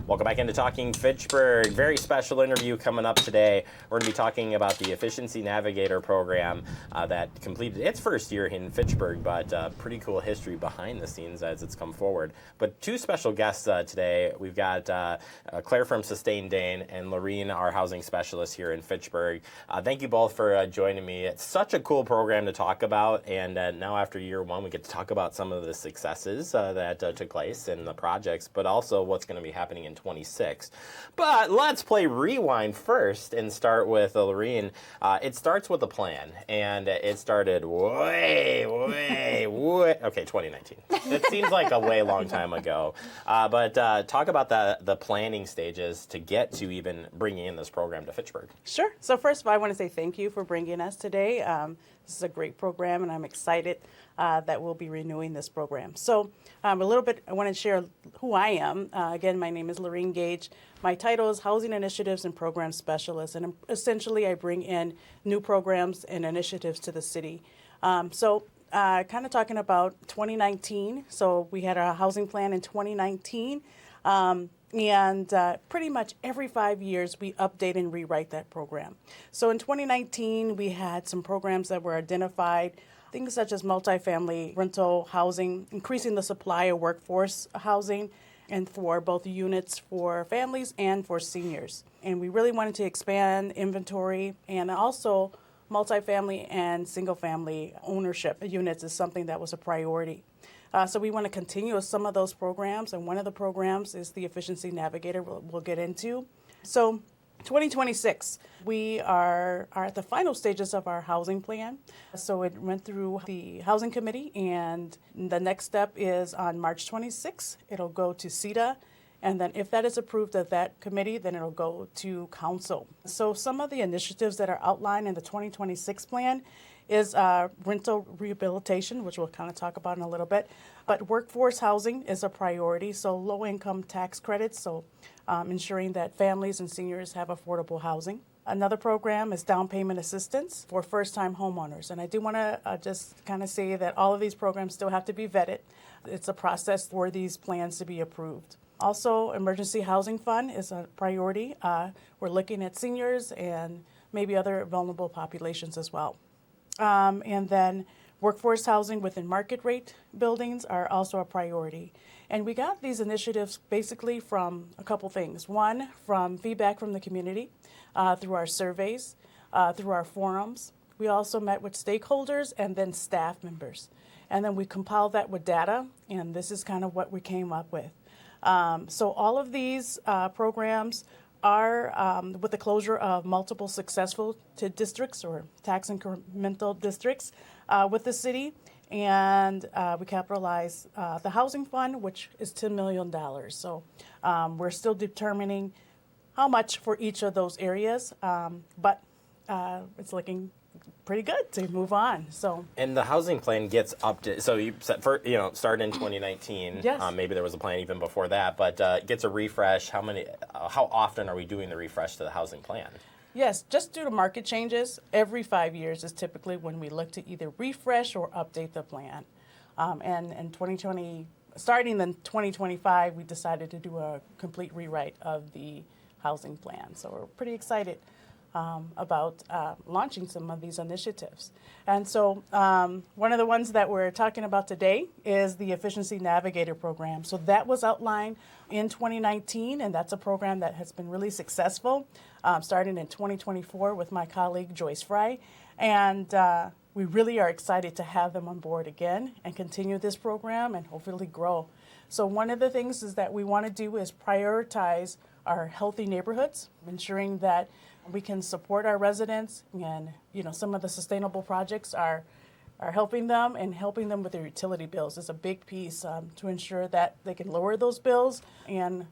Welcome back into Talking Fitchburg. Very special interview coming up today. We're going to be talking about the Efficiency Navigator program that completed its first year in Fitchburg, but pretty cool history behind the scenes as it's come forward. But two special guests today. We've got Claire from Sustain Dane and Lorene, our housing specialist here in Fitchburg. Thank you both for joining me. It's such a cool program to talk about, and now after year one, we get to talk about some of the successes that took place in the projects, but also what's going to be happening in 26. But let's play rewind first and start with Lorene. It starts with a plan, and it started way, 2019. It seems like a way long time ago. But talk about the planning stages to get to even bringing in this program to Fitchburg. Sure. So first of all, I want to say thank you for bringing us today. This is a great program, and I'm excited that we'll be renewing this program. So a little bit, I want to share who I am. Again, my name is Lorene Gage. My title is Housing Initiatives and Program Specialist, and essentially I bring in new programs and initiatives to the city. Kind of talking about 2019. So we had a housing plan in 2019. Pretty much every 5 years, we update and rewrite that program. So in 2019, we had some programs that were identified, things such as multifamily rental housing, increasing the supply of workforce housing, and for both units for families and for seniors. And we really wanted to expand inventory, and also multifamily and single-family ownership units is something that was a priority. So we want to continue with some of those programs, and one of the programs is the Efficiency Navigator we'll get into. So 2026, we are at the final stages of our housing plan. So it went through the Housing Committee, and the next step is on March 26th. It'll go to CETA, and then if that is approved at that committee, then it'll go to council. So some of the initiatives that are outlined in the 2026 plan is rental rehabilitation, which we'll kind of talk about in a little bit. But workforce housing is a priority, so low-income tax credits, so ensuring that families and seniors have affordable housing. Another program is down payment assistance for first-time homeowners. And I do want to just kind of say that all of these programs still have to be vetted. It's a process for these plans to be approved. Also, emergency housing fund is a priority. We're looking at seniors and maybe other vulnerable populations as well. And then workforce housing within market rate buildings are also a priority. And we got these initiatives basically from a couple things. One, from feedback from the community through our surveys, through our forums. We also met with stakeholders and then staff members. And then we compiled that with data, and this is kind of what we came up with. So all of these programs are with the closure of multiple successful districts or tax incremental districts with the city. And we capitalize the housing fund, which is $10 million. So we're still determining how much for each of those areas, but it's looking pretty good to move on. So, and the housing plan gets updated. So you said started in 2019. Yes. Maybe there was a plan even before that, but gets a refresh. How often are we doing the refresh to the housing plan? Yes, just due to market changes, every 5 years is typically when we look to either refresh or update the plan. And in 2020, starting in 2025, we decided to do a complete rewrite of the housing plan. So we're pretty excited about launching some of these initiatives. And so one of the ones that we're talking about today is the Efficiency Navigator program. So that was outlined in 2019, and that's a program that has been really successful, starting in 2024 with my colleague Joyce Fry. And we really are excited to have them on board again and continue this program and hopefully grow. So one of the things is that we want to do is prioritize our healthy neighborhoods, ensuring that we can support our residents, and some of the sustainable projects are helping them, and helping them with their utility bills is a big piece to ensure that they can lower those bills and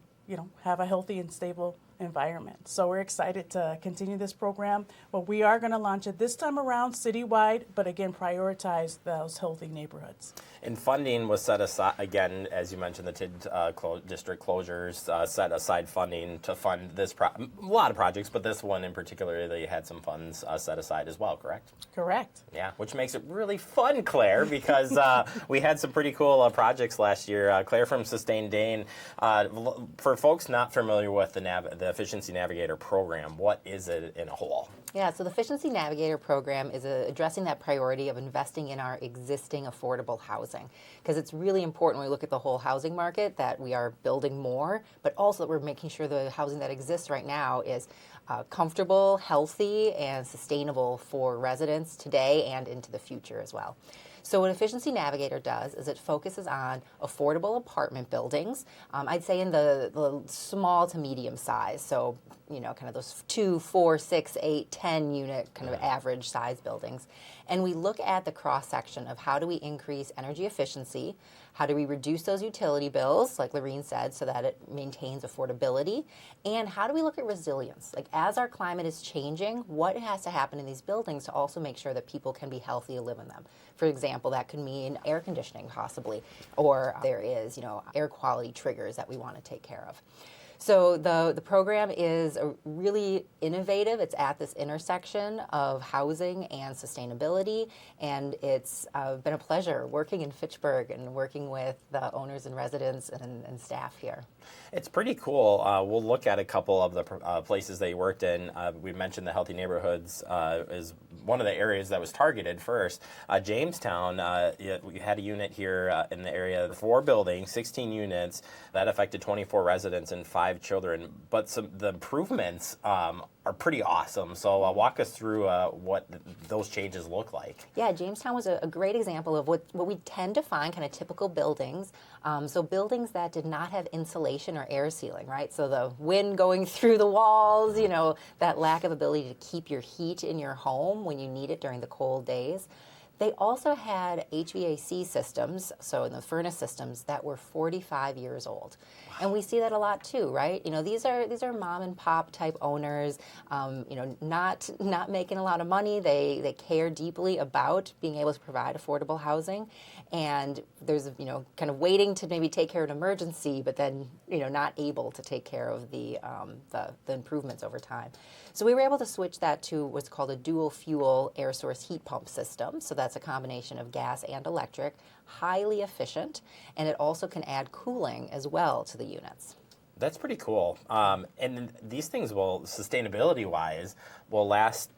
have a healthy and stable environment. So we're excited to continue this program, but we are going to launch it this time around citywide, but again, prioritize those healthy neighborhoods. And funding was set aside, again, as you mentioned, the TID district closures set aside funding to fund this, a lot of projects, but this one in particular, they had some funds set aside as well, correct? Correct. Yeah, which makes it really fun, Claire, because we had some pretty cool projects last year. Claire from Sustain Dane, for folks not familiar with the Efficiency Navigator program, what is it in a whole? Yeah, so the Efficiency Navigator program is addressing that priority of investing in our existing affordable housing, because it's really important when we look at the whole housing market that we are building more, but also that we're making sure the housing that exists right now is comfortable, healthy, and sustainable for residents today and into the future as well. So what Efficiency Navigator does is it focuses on affordable apartment buildings, I'd say in the small to medium size, so kind of those 2, 4, 6, 8, 10 unit kind of average size buildings. And we look at the cross section of how do we increase energy efficiency, how do we reduce those utility bills, like Lorene said, so that it maintains affordability, and how do we look at resilience? Like as our climate is changing, what has to happen in these buildings to also make sure that people can be healthy to live in them? For example, that could mean air conditioning possibly, or there is, air quality triggers that we want to take care of. So the program is really innovative. It's at this intersection of housing and sustainability, and it's been a pleasure working in Fitchburg and working with the owners and residents and staff here. It's pretty cool. We'll look at a couple of the places they worked in. We mentioned the Healthy Neighborhoods is one of the areas that was targeted first. Jamestown, we had a unit here in the area, 4 buildings, 16 units, that affected 24 residents and 5 children. But the improvements are pretty awesome. So walk us through what those changes look like. Yeah, Jamestown was a great example of what we tend to find kind of typical buildings. So buildings that did not have insulation or air sealing, right? So the wind going through the walls, that lack of ability to keep your heat in your home when you need it during the cold days. They also had HVAC systems, so in the furnace systems, that were 45 years old. Wow. And we see that a lot too, right? These are mom and pop type owners, not making a lot of money. They care deeply about being able to provide affordable housing. And there's, kind of waiting to maybe take care of an emergency, but then, not able to take care of the improvements over time. So we were able to switch that to what's called a dual fuel air source heat pump system. So that's a combination of gas and electric, highly efficient, and it also can add cooling as well to the units. That's pretty cool. And these things sustainability-wise, will last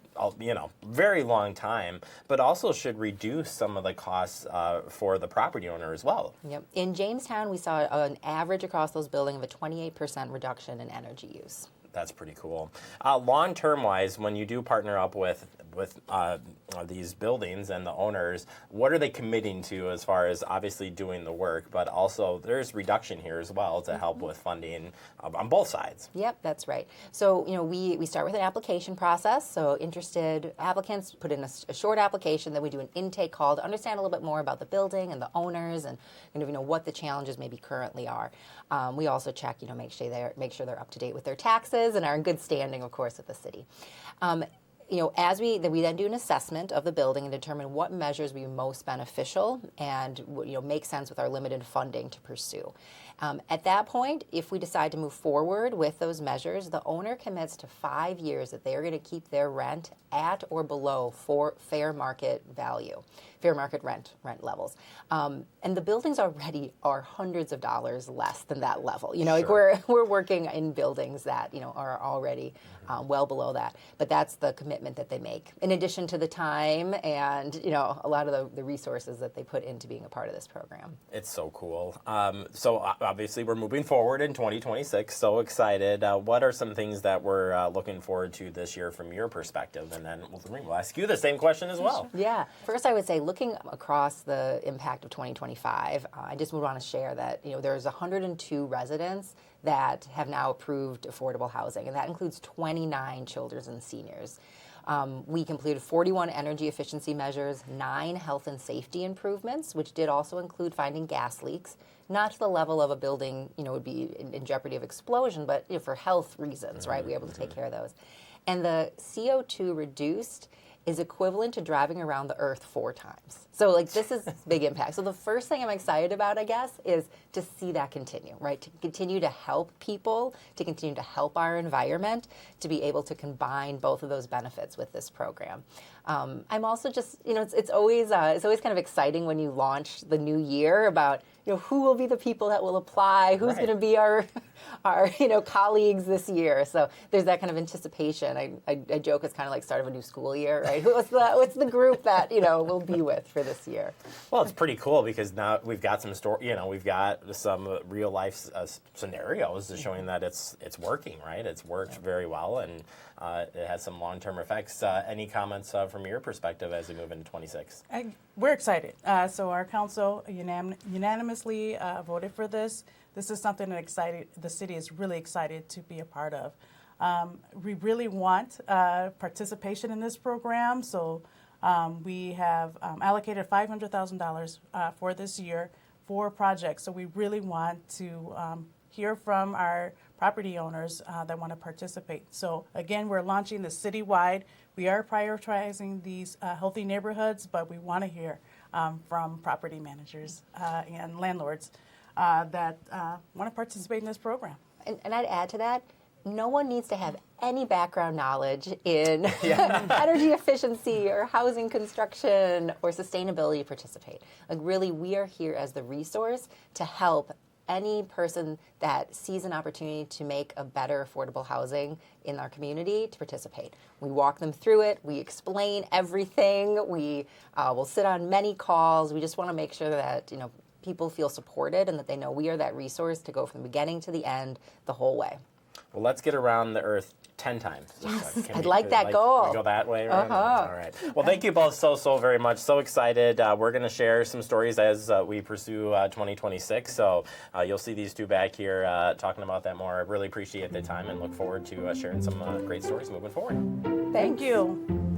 very long time, but also should reduce some of the costs for the property owner as well. Yep. In Jamestown, we saw an average across those buildings of a 28% reduction in energy use. That's pretty cool. Long-term wise, when you do partner up with these buildings and the owners, what are they committing to as far as obviously doing the work, but also there's reduction here as well to help with funding on both sides? Yep, that's right. So, we start with an application process. So interested applicants put in a short application, then we do an intake call to understand a little bit more about the building and the owners and what the challenges maybe currently are. We also check, make sure they're up to date with their taxes and are in good standing, of course, with the city. As we then do an assessment of the building and determine what measures would be most beneficial and make sense with our limited funding to pursue. At that point, if we decide to move forward with those measures, the owner commits to 5 years that they are going to keep their rent at or below fair market value, fair market rent levels. And the buildings already are hundreds of dollars less than that level. Sure. Like we're working in buildings that are already well below that. But that's the commitment that they make, in addition to the time and a lot of the resources that they put into being a part of this program. It's so cool. So obviously we're moving forward in 2026. So excited. What are some things that we're looking forward to this year from your perspective? And then we'll ask you the same question as well. Yeah. First, I would say looking across the impact of 2025, I just would want to share that there's 102 residents that have now approved affordable housing, and that includes 29 children and seniors. We completed 41 energy efficiency measures, 9 health and safety improvements, which did also include finding gas leaks. Not to the level of a building, would be in jeopardy of explosion, but for health reasons, right? We were able to take care of those. And the CO2 reduced is equivalent to driving around the Earth 4 times. So this is big impact. So the first thing I'm excited about, I guess, is to see that continue, right? To continue to help people, to continue to help our environment, to be able to combine both of those benefits with this program. I'm also just, it's always kind of exciting when you launch the new year about, who will be the people that will apply, who's going to be our colleagues this year. So there's that kind of anticipation. I joke it's kind of like start of a new school year, right? What's the group that, we'll be with for this year? Well, it's pretty cool because now we've got some we've got some real life scenarios showing that it's working, right? It's worked very well, and it has some long-term effects. Any comments from your perspective as we move into 26? We're excited. So our council unanimously voted for this. This is something that the city is really excited to be a part of. We really want participation in this program, so we have allocated $500,000 for this year for projects. So we really want to hear from our property owners that want to participate. So again, we're launching this citywide. We are prioritizing these healthy neighborhoods, but we want to hear from property managers and landlords that want to participate in this program. And I'd add to that, no one needs to have any background knowledge in energy efficiency or housing construction or sustainability to participate. Really, we are here as the resource to help any person that sees an opportunity to make a better affordable housing in our community to participate. We walk them through it. We explain everything. We will sit on many calls. We just want to make sure that people feel supported and that they know we are that resource to go from the beginning to the end the whole way. Well, let's get around the Earth 10 times. Yes, I'd like that goal. We go that way, right? All right. Well, thank you both so very much. So excited. We're going to share some stories as we pursue 2026. So you'll see these two back here talking about that more. I really appreciate the time and look forward to sharing some great stories moving forward. Thank you.